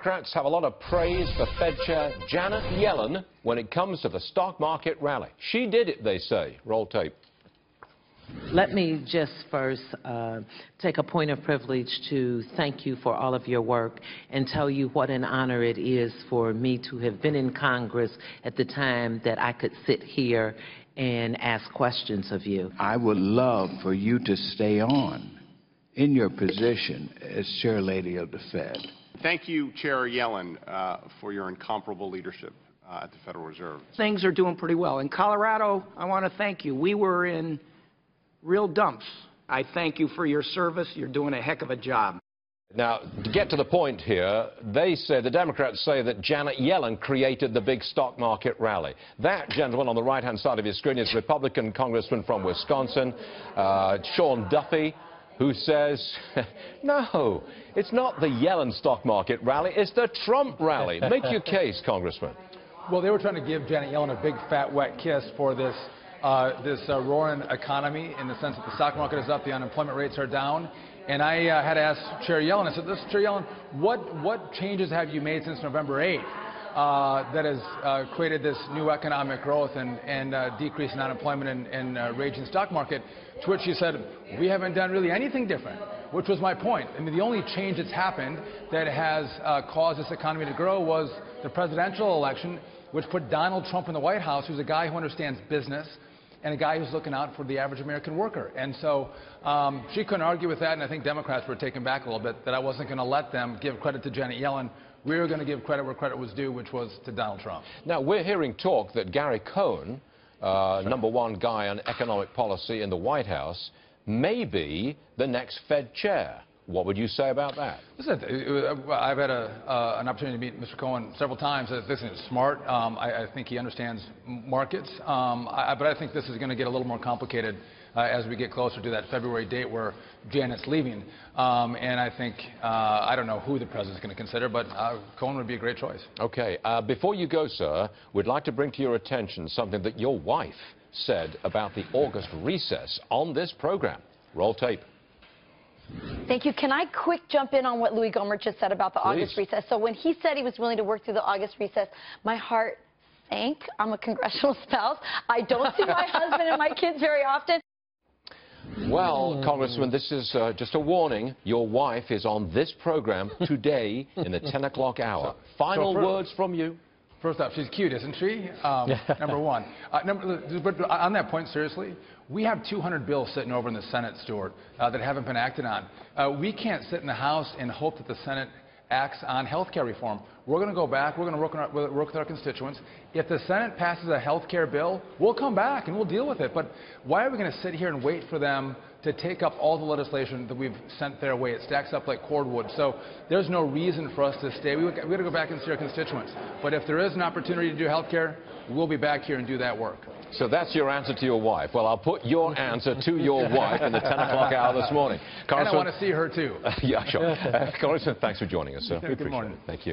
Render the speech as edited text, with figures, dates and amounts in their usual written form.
Democrats have a lot of praise for Fed Chair Janet Yellen when it comes to the stock market rally. She did it, they say. Roll tape. Let me just first take a point of privilege to thank you for all of your work and tell you what an honor it is for me to have been in Congress at the time that I could sit here and ask questions of you. I would love for you to stay on in your position as Chair Lady of the Fed. Thank you, Chair Yellen, for your incomparable leadership at the Federal Reserve. Things are doing pretty well. In Colorado, I want to thank you. We were in real dumps. I thank you for your service. You're doing a heck of a job. Now, to get to the point here, the Democrats say that Janet Yellen created the big stock market rally. That gentleman on the right-hand side of your screen is Republican Congressman from Wisconsin, Duffy, who says, no, it's not the Yellen stock market rally, it's the Trump rally. Make your case, Congressman. Well, they were trying to give Janet Yellen a big, fat, wet kiss for this roaring economy, in the sense that the stock market is up, the unemployment rates are down. And I had to ask Chair Yellen, I said, listen, Chair Yellen, what changes have you made since November 8th that has created this new economic growth and decrease in unemployment and raging stock market? To which she said, we haven't done really anything different, which was my point. I mean, the only change that's happened that has caused this economy to grow was the presidential election, which put Donald Trump in the White House, who's a guy who understands business and a guy who's looking out for the average American worker. And so she couldn't argue with that, and I think Democrats were taken back a little bit, that I wasn't going to let them give credit to Janet Yellen. We were going to give credit where credit was due, which was to Donald Trump. Now, we're hearing talk that Gary Cohn, #1 guy on economic policy in the White House, may be the next Fed chair. What would you say about that? Listen, I've had an opportunity to meet Mr. Cohn several times. This is smart. I think he understands markets. But I think this is going to get a little more complicated as we get closer to that February date where Janet's leaving. And I think, I don't know who the president's going to consider, but Cohn would be a great choice. Okay. Before you go, sir, we'd like to bring to your attention something that your wife said about the August recess on this program. Roll tape. Thank you. Can I quick jump in on what Louis Gohmert just said about the August recess? So when he said he was willing to work through the August recess, my heart sank. I'm a congressional spouse. I don't see my husband and my kids very often. Well, Congressman, this is just a warning. Your wife is on this program today in the 10 o'clock hour. Final words from you. First off, she's cute, isn't she? Number one. But on that point, seriously, we have 200 bills sitting over in the Senate, Stuart, that haven't been acted on. We can't sit in the House and hope that the Senate acts on health care reform. We're going to go back. We're going to work with our constituents. If the Senate passes a health care bill, we'll come back and we'll deal with it. But why are we going to sit here and wait for them to take up all the legislation that we've sent their way? It stacks up like cordwood. So there's no reason for us to stay. We've got to go back and see our constituents. But if there is an opportunity to do health care, we'll be back here and do that work. So that's your answer to your wife. Well, I'll put your answer to your wife in the 10 o'clock hour this morning. And I want to see her, too. Yeah, sure. Congressman, thanks for joining us, sir. Good morning. Thank you.